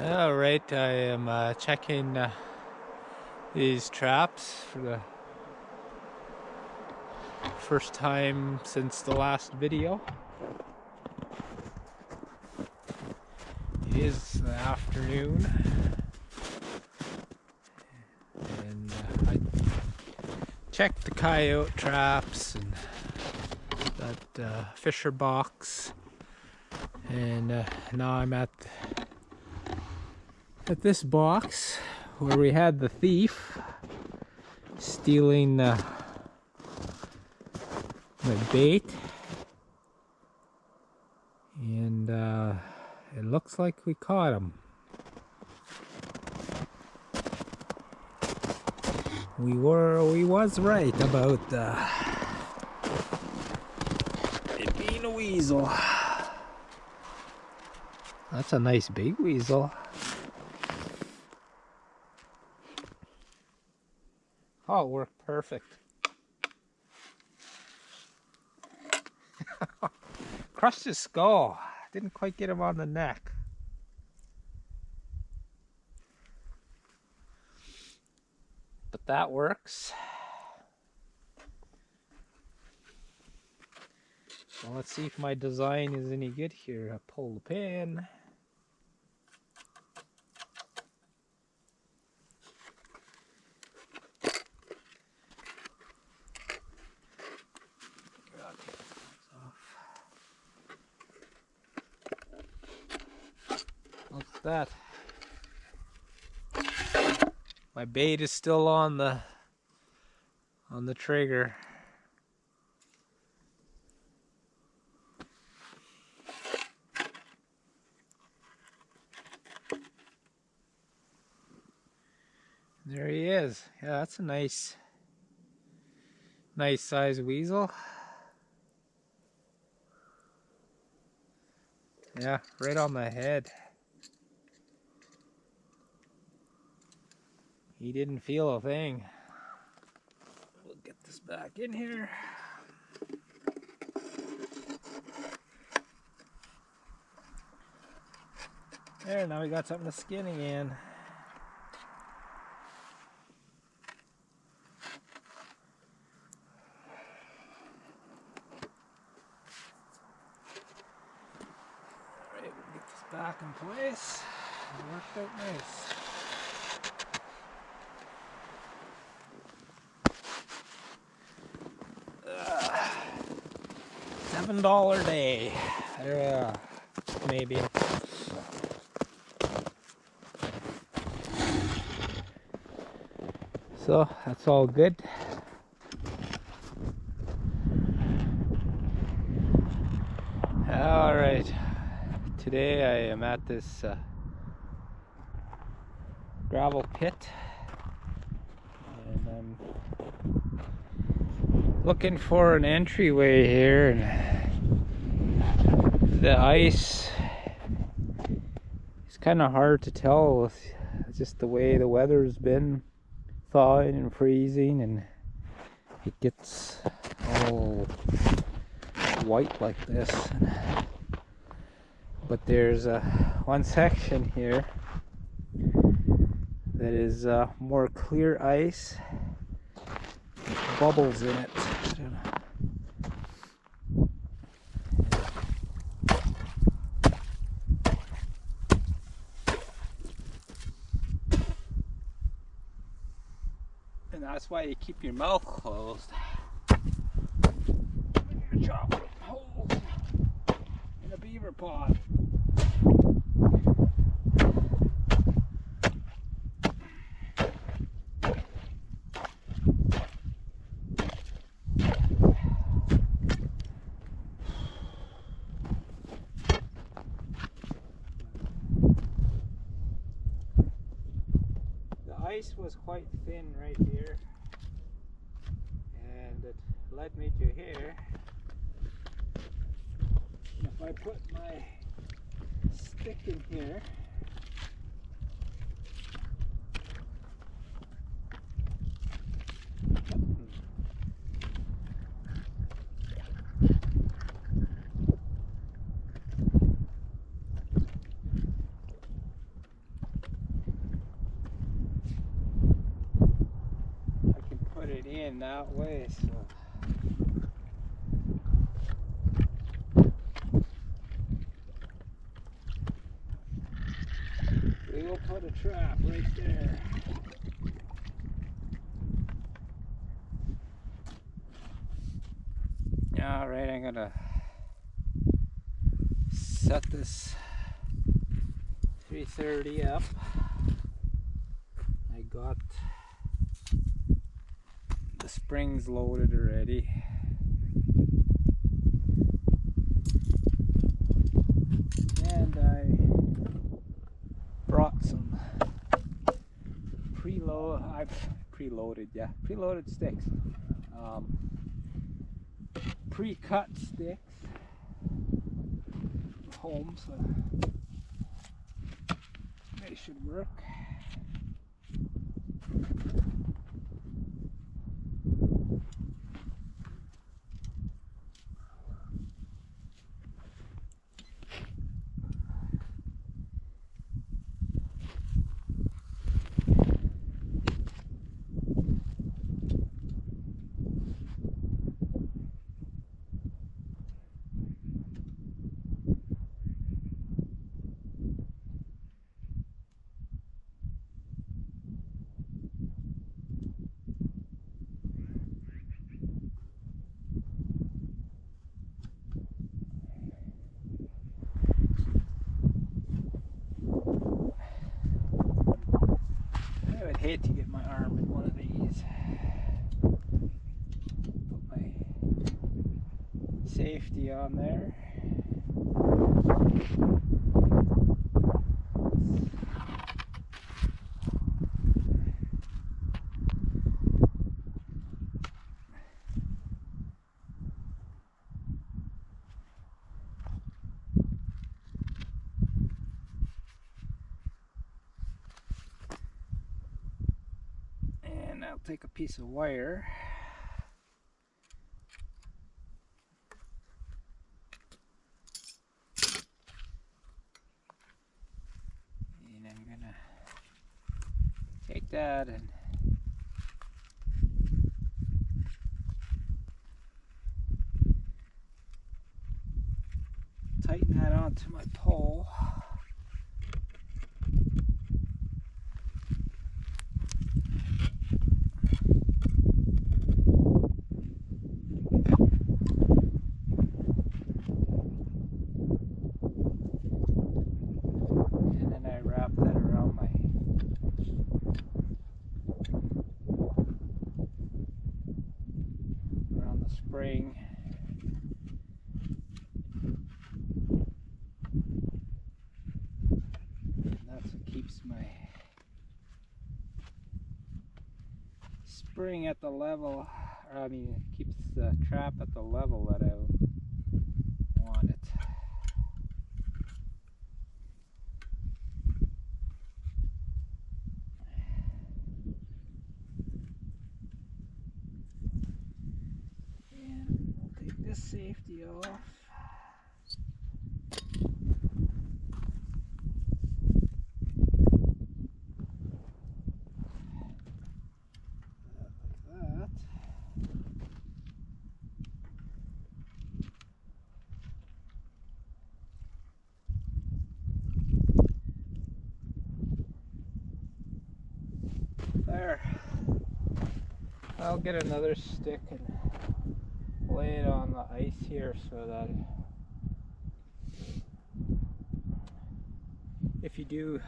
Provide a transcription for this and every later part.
All right, I am checking these traps for the first time since the last video. It is the afternoon, and I checked the coyote traps and that fisher box, and now I'm at this box where we had the thief stealing my bait, and it looks like we caught him. We was right about it being a weasel. That's a nice big weasel. Oh, it worked perfect. Crushed his skull. Didn't quite get him on the neck. But that works. Well, let's see if my design is any good here. I pull the pin. What's that? My bait is still on the trigger. There he is. Yeah, that's a nice size weasel. Yeah, right on the head. He didn't feel a thing. We'll get this back in here. There, now we got something to skin again. Alright, we'll get this back in place. It worked out nice. $7 a day. There, maybe. So that's all good. All right. Today I am at this gravel pit, and I'm looking for an entryway here, and the ice is kind of hard to tell with just the way the weather's been, thawing and freezing, and it gets all white like this. But there's one section here that is more clear ice, bubbles in it. And that's why you keep your mouth closed. You're chopping holes in a beaver pond. The ice was quite thin right here, and it led me to here. And if I put my stick in here, in that way, so we will put a trap right there. Alright, I'm gonna set this 330 up. I got the springs loaded already. And I brought some preloaded sticks. Pre-cut sticks home, so they should work. I would hate to get my arm in one of these. Put my safety on there. And I'll take a piece of wire. And I'm gonna take that and tighten that onto my pole. And then I wrap that around the spring. That's what keeps my spring at the level, or I mean, it keeps the trap at the level that I want it. And I'll take this safety off. There. I'll get another stick and lay it on the ice here so that if you do,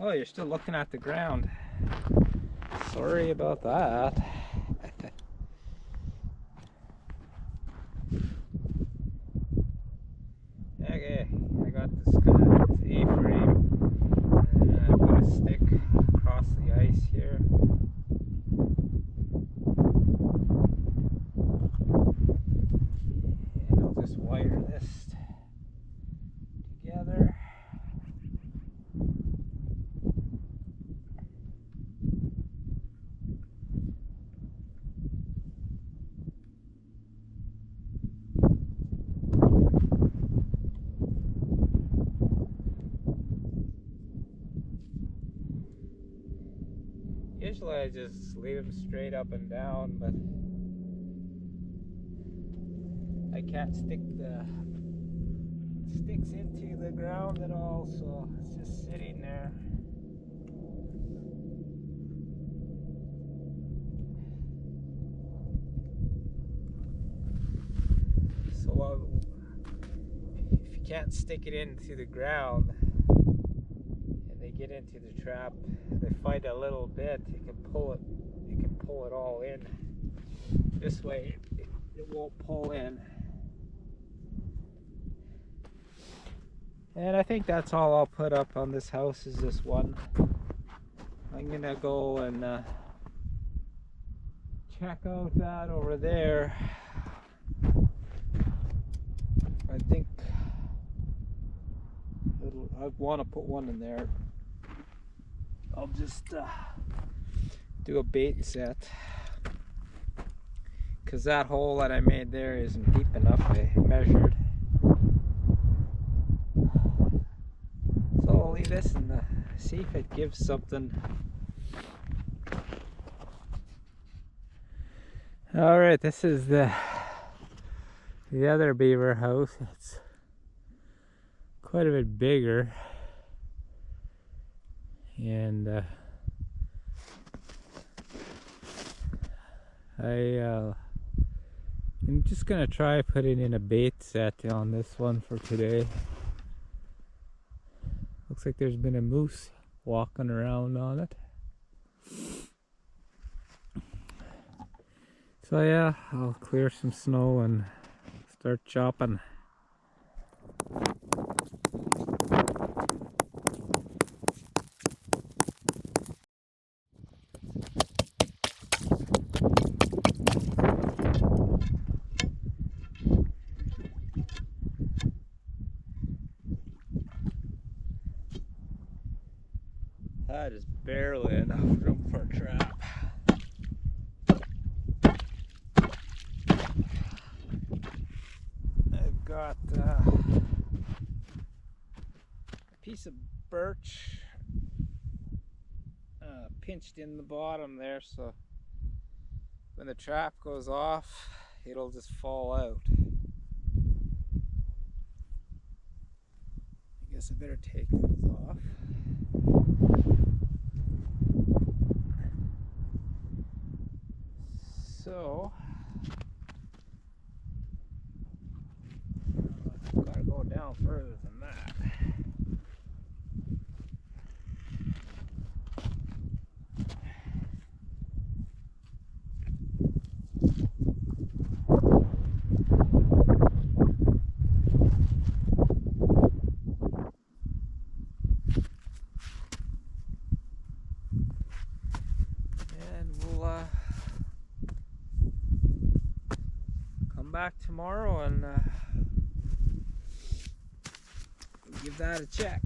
oh, you're still looking at the ground. Sorry about that. Okay, I got this kind of A-frame and I put a stick across the ice here. And I'll just wire this together. Usually I just leave them straight up and down, but I can't stick the sticks into the ground at all, so it's just sitting there. So if you can't stick it into the ground and they get into the trap, they fight a little bit, you can pull it all in. This way it won't pull in. And I think that's all I'll put up on this house, is this one. I'm gonna go and check out that over there. I think I want to put one in there. I'll just do a bait set, because that hole that I made there isn't deep enough. I measured. So I'll leave this and see if it gives something. Alright, this is the other beaver house. It's quite a bit bigger, and I'm just gonna try putting in a bait set on this one for today. Looks like there's been a moose walking around on it. So yeah, I'll clear some snow and start chopping. That is barely enough room for a trap. I've got a piece of birch pinched in the bottom there, so when the trap goes off, it'll just fall out. I guess I better take those off. So I've got to go down further than that. Back tomorrow and give that a check.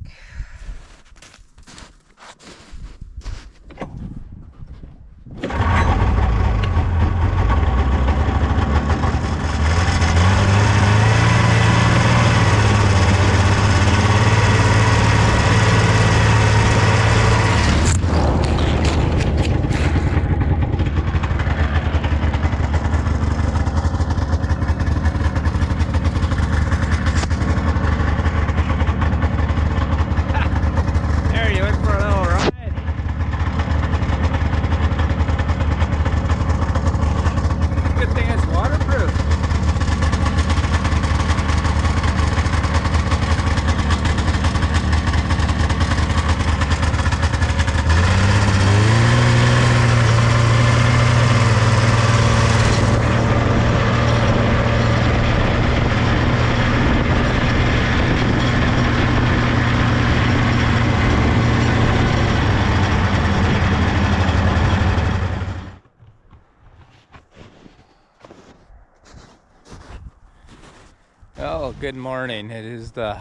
Well, good morning. It is the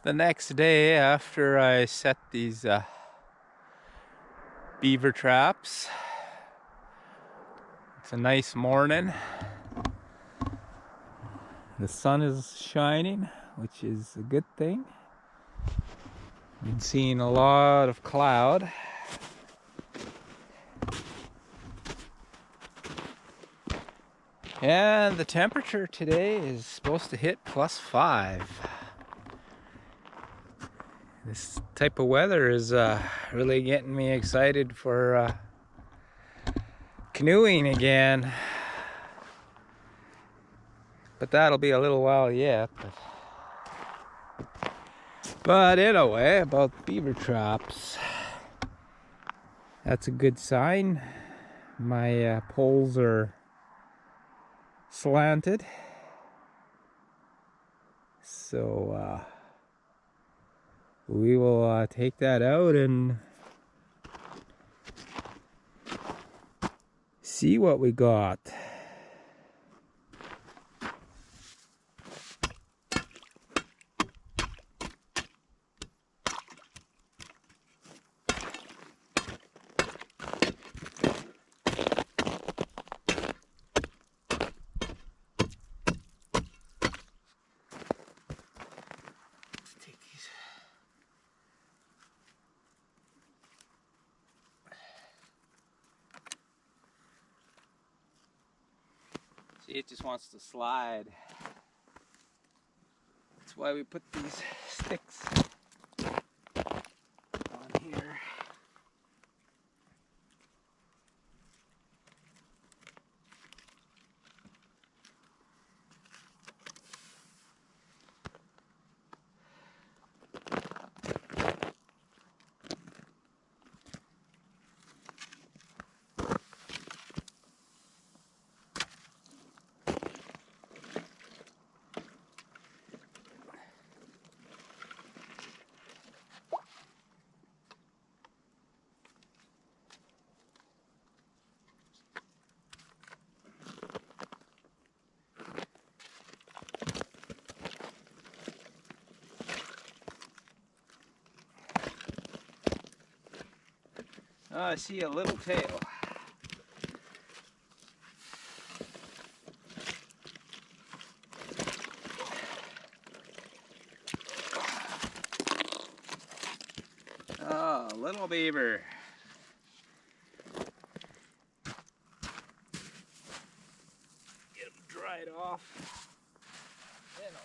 next day after I set these beaver traps. It's a nice morning. The sun is shining, which is a good thing. Been seeing a lot of cloud. And the temperature today is supposed to hit +5. This type of weather is really getting me excited for canoeing again. But that'll be a little while yet. But anyway, about beaver traps. That's a good sign. My poles are slanted. So we will take that out and see what we got. See, it just wants to slide. That's why we put these sticks on here. Oh, I see a little tail. Oh, little beaver. Get him dried off. Anyway.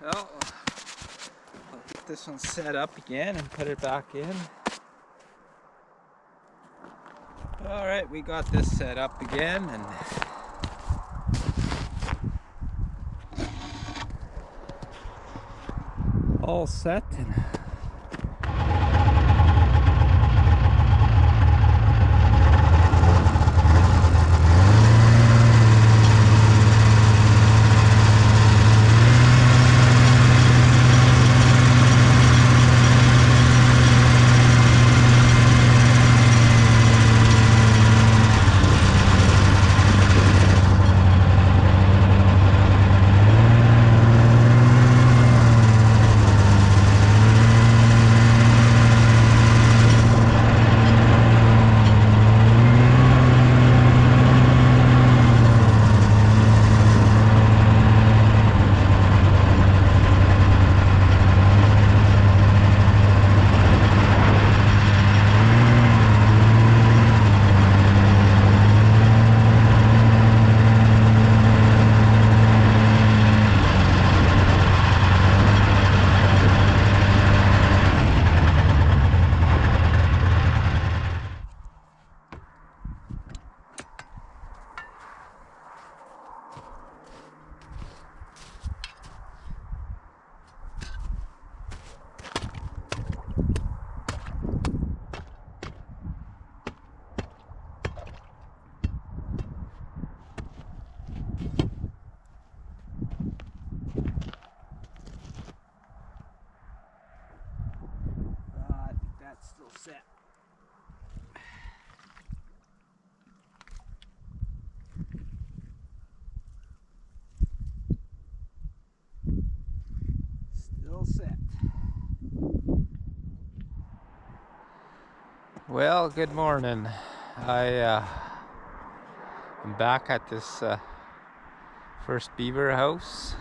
Well, I'll get this one set up again and put it back in. Alright, we got this set up again and all set. And Well, good morning. I'm back at this first beaver house.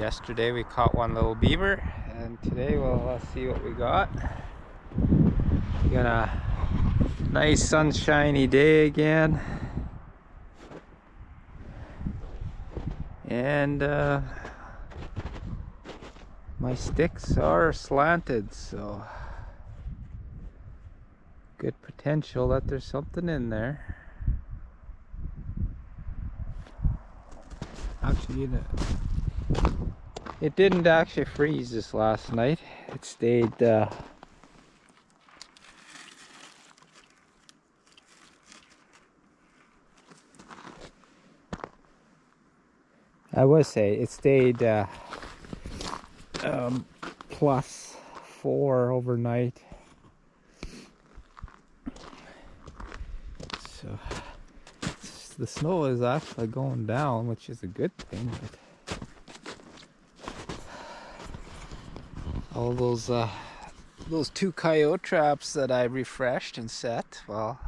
Yesterday we caught one little beaver, and today we'll see what we got. We got a nice sunshiny day again, and my sticks are slanted, so good potential that there's something in there. Actually, it didn't actually freeze this last night. It stayed I would say it stayed +4 overnight. So the snow is actually going down, which is a good thing. But all those 2 coyote traps that I refreshed and set, well,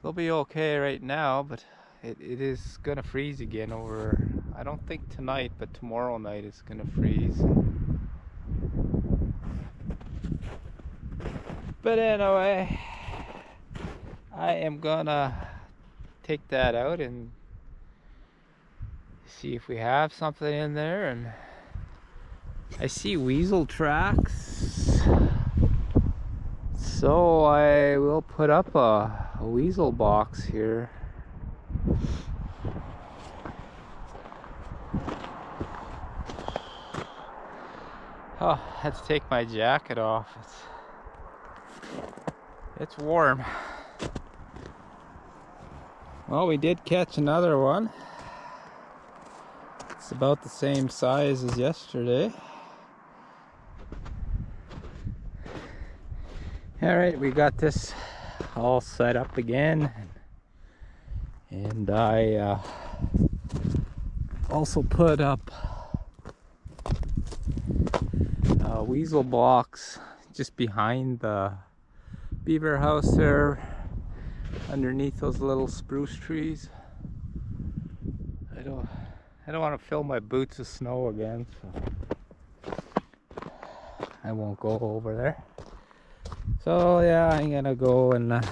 they'll be okay right now, but it is gonna freeze again over, I don't think tonight, but tomorrow night it's gonna freeze. But anyway, I am gonna take that out and see if we have something in there. And I see weasel tracks, so I will put up a weasel box here. Oh, I had to take my jacket off. It's warm. Well, we did catch another one. It's about the same size as yesterday. Alright, we got this all set up again. And I also put up a weasel box just behind the beaver house there, underneath those little spruce trees. I don't want to fill my boots with snow again, so I won't go over there. So yeah, I'm gonna go and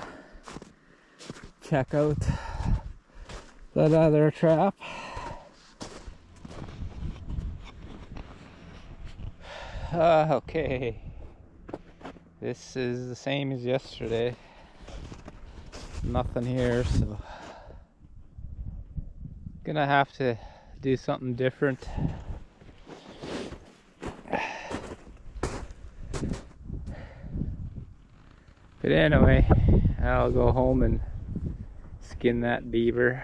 check out that other trap. Okay, this is the same as yesterday. Nothing here, so gonna have to do something different. But anyway, I'll go home and skin that beaver.